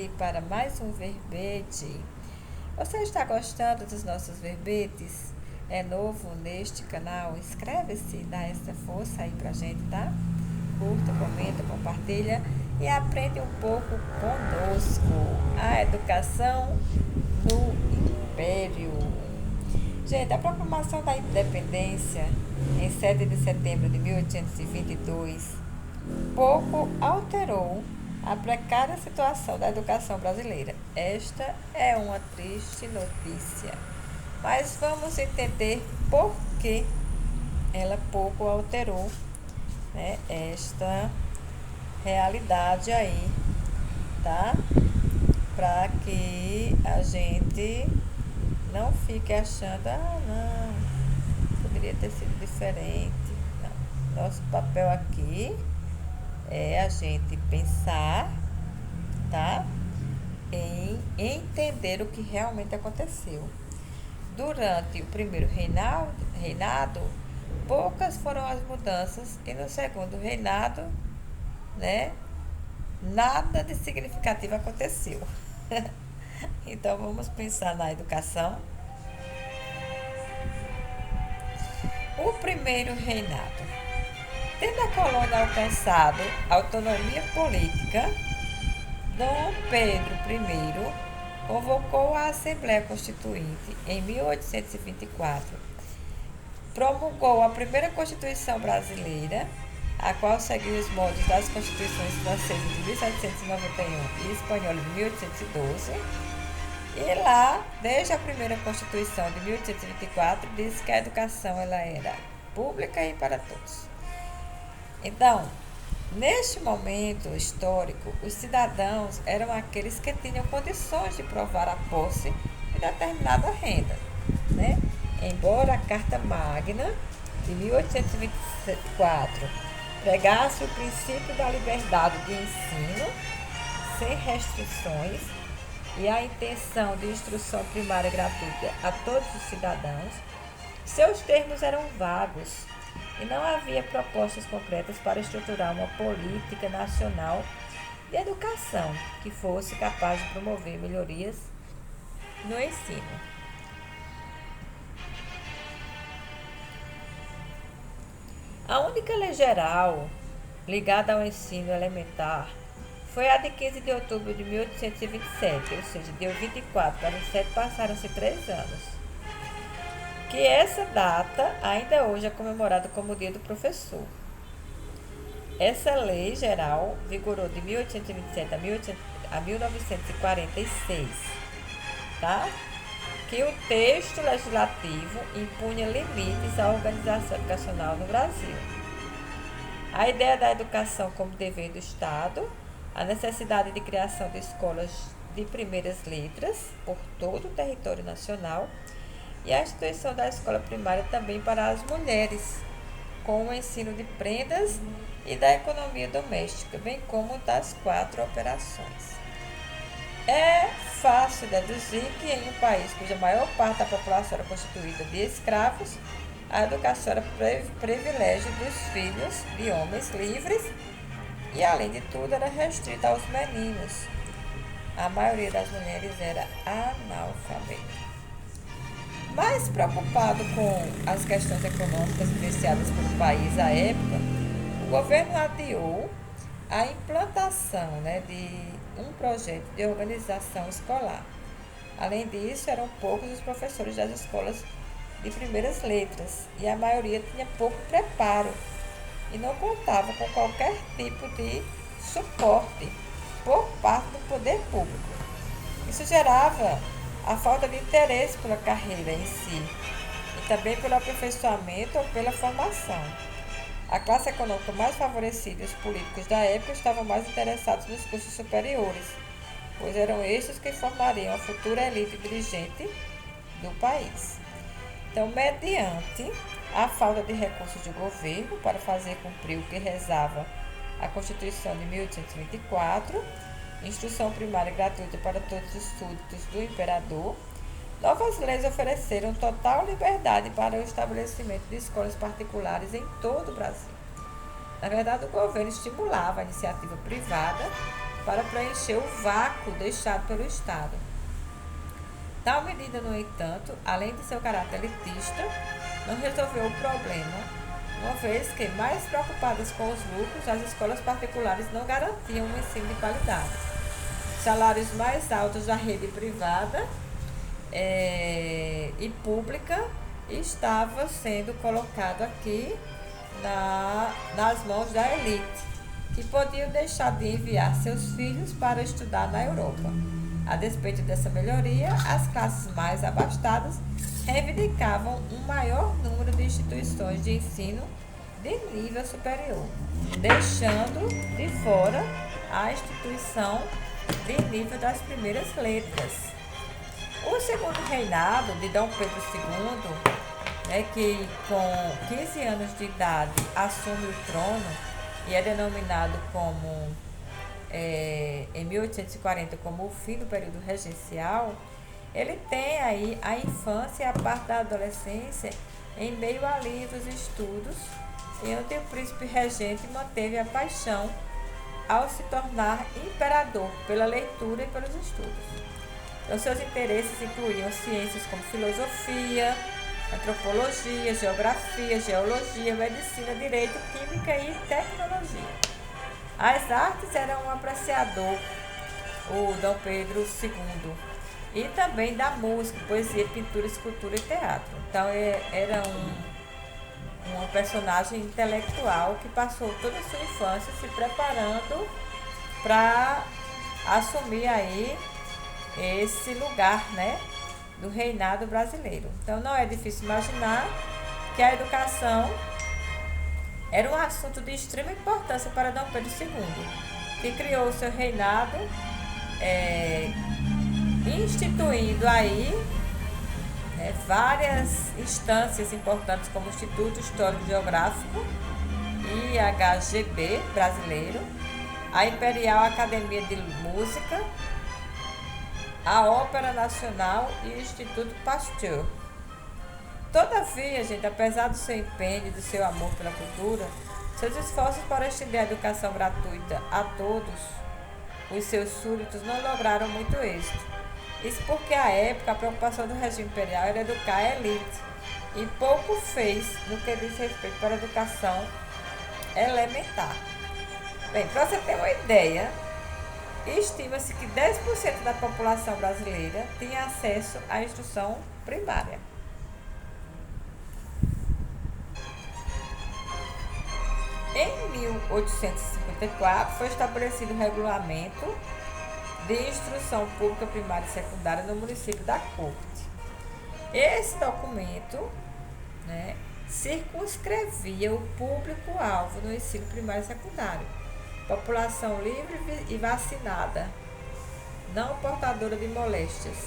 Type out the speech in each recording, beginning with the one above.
aqui para mais um verbete. Você está gostando dos nossos verbetes? É novo neste canal? Inscreve-se, dá essa força aí pra gente, tá? Curta, comenta, compartilha e aprende um pouco conosco. A educação no Império. Gente, a proclamação da independência em 7 de setembro de 1822 pouco alterou a precária situação da educação brasileira. Esta é uma triste notícia, mas vamos entender por que ela pouco alterou, né, esta realidade aí, tá? Para que a gente não fique achando, não, poderia ter sido diferente. Não. Nosso papel aqui é a gente pensar, tá? Em entender o que realmente aconteceu. Durante o primeiro reinado, poucas foram as mudanças e no segundo reinado, né, nada de significativo aconteceu. Então vamos pensar na educação. O primeiro reinado. Tendo a colônia alcançado autonomia política, Dom Pedro I convocou a Assembleia Constituinte em 1824. Promulgou a primeira Constituição brasileira, a qual seguiu os moldes das Constituições francesas de 1791 e espanhola de 1812. E lá, desde a primeira Constituição de 1824, diz que a educação ela era pública e para todos. Então, neste momento histórico, os cidadãos eram aqueles que tinham condições de provar a posse de determinada renda, né? Embora a Carta Magna de 1824 pregasse o princípio da liberdade de ensino sem restrições e a intenção de instrução primária gratuita a todos os cidadãos, seus termos eram vagos e não havia propostas concretas para estruturar uma política nacional de educação que fosse capaz de promover melhorias no ensino. A única lei geral ligada ao ensino elementar foi a de 15 de outubro de 1827, ou seja, deu 24 para 27, passaram-se 3 anos. Que essa data ainda hoje é comemorada como o Dia do Professor. Essa lei geral vigorou de 1827 a 1946, tá? Que o texto legislativo impunha limites à organização educacional no Brasil. A ideia da educação como dever do Estado, a necessidade de criação de escolas de primeiras letras por todo o território nacional e a instituição da escola primária também para as mulheres, com o ensino de prendas e da economia doméstica, bem como das 4 operações. É fácil deduzir que em um país cuja maior parte da população era constituída de escravos, a educação era privilégio dos filhos de homens livres e, além de tudo, era restrita aos meninos. A maioria das mulheres era analfabeta. Mais preocupado com as questões econômicas vivenciadas pelo país à época, o governo adiou a implantação, né, de um projeto de organização escolar. Além disso, eram poucos os professores das escolas de primeiras letras e a maioria tinha pouco preparo e não contava com qualquer tipo de suporte por parte do poder público. Isso gerava a falta de interesse pela carreira em si e também pelo aperfeiçoamento ou pela formação. A classe econômica mais favorecida e os políticos da época estavam mais interessados nos cursos superiores, pois eram estes que formariam a futura elite dirigente do país. Então, mediante a falta de recursos do governo para fazer cumprir o que rezava a Constituição de 1824, instrução primária gratuita para todos os súditos do imperador, novas leis ofereceram total liberdade para o estabelecimento de escolas particulares em todo o Brasil. Na verdade, o governo estimulava a iniciativa privada para preencher o vácuo deixado pelo Estado. Tal medida, no entanto, além de seu caráter elitista, não resolveu o problema, uma vez que, mais preocupadas com os lucros, as escolas particulares não garantiam um ensino de qualidade. Salários mais altos da rede privada e pública estava sendo colocado aqui nas mãos da elite, que podiam deixar de enviar seus filhos para estudar na Europa. A despeito dessa melhoria, as classes mais abastadas reivindicavam um maior número de instituições de ensino de nível superior, deixando de fora a instituição de nível das primeiras letras. O segundo reinado de Dom Pedro II, que com 15 anos de idade assume o trono e é denominado como em 1840 como o fim do período regencial, ele tem aí a infância e a parte da adolescência em meio a livros e estudos, e onde o príncipe regente manteve a paixão ao se tornar imperador pela leitura e pelos estudos. Então, seus interesses incluíam ciências como filosofia, antropologia, geografia, geologia, medicina, direito, química e tecnologia. As artes eram um apreciador, o Dom Pedro II, e também da música, poesia, pintura, escultura e teatro. Então, era uma personagem intelectual que passou toda a sua infância se preparando para assumir aí esse lugar, do reinado brasileiro. Então, não é difícil imaginar que a educação era um assunto de extrema importância para Dom Pedro II, que criou o seu reinado, instituindo aí várias instâncias importantes, como o Instituto Histórico Geográfico, IHGB brasileiro, a Imperial Academia de Música, a Ópera Nacional e o Instituto Pasteur. Todavia, gente, apesar do seu empenho e do seu amor pela cultura, seus esforços para estender a educação gratuita a todos os seus súditos não lograram muito êxito. Isso porque, à época, a preocupação do regime imperial era educar a elite e pouco fez no que diz respeito para a educação elementar. Bem, para você ter uma ideia, estima-se que 10% da população brasileira tinha acesso à instrução primária. Em 1854, foi estabelecido o regulamento de instrução pública primária e secundária no município da Corte. Esse documento, circunscrevia o público-alvo no ensino primário e secundário. População livre e vacinada, não portadora de moléstias.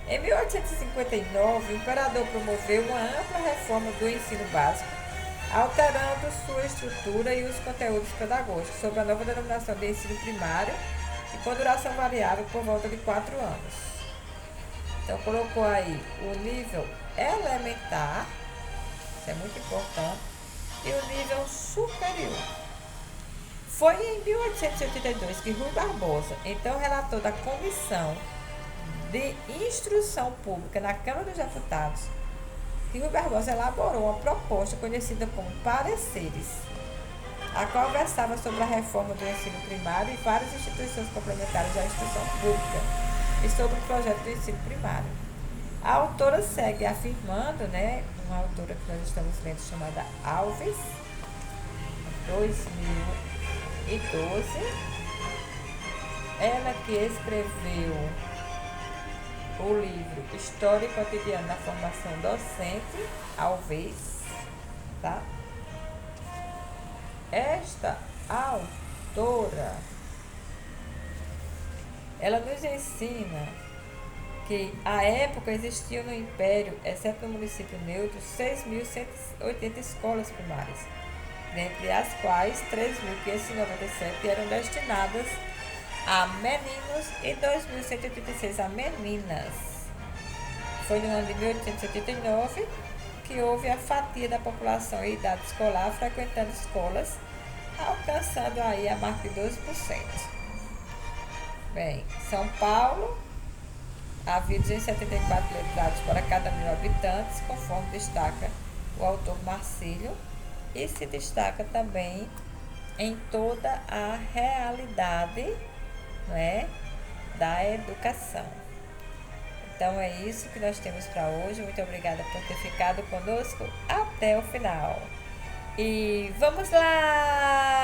Em 1859, o imperador promoveu uma ampla reforma do ensino básico, alterando sua estrutura e os conteúdos pedagógicos, sob a nova denominação de ensino primário e com duração variável por volta de 4 anos. Então, colocou aí o nível elementar, isso é muito importante, e o nível superior. Foi em 1882 que Rui Barbosa, então relator da Comissão de Instrução Pública na Câmara dos Deputados, que Rui Barbosa elaborou uma proposta conhecida como Pareceres, a qual versava sobre a reforma do ensino primário e várias instituições complementares da instrução pública e sobre o projeto do ensino primário. A autora segue afirmando, uma autora que nós estamos lendo chamada Alves, 2012, ela que escreveu o livro História Cotidiana da Formação Docente, Alves, tá? Esta autora, ela nos ensina que, à época, existiam no Império, exceto no município neutro, 6.180 escolas primárias, dentre as quais 3.597 eram destinadas a meninos e 2.186 a meninas. Foi no ano de 1889 que houve a fatia da população em idade escolar frequentando escolas alcançando aí a marca de 12%. Bem, São Paulo, havia 274 letrados para cada 1.000 habitantes, conforme destaca o autor Marcílio, e se destaca também em toda a realidade, né, da educação. Então é isso que nós temos para hoje. Muito obrigada por ter ficado conosco até o final. E vamos lá!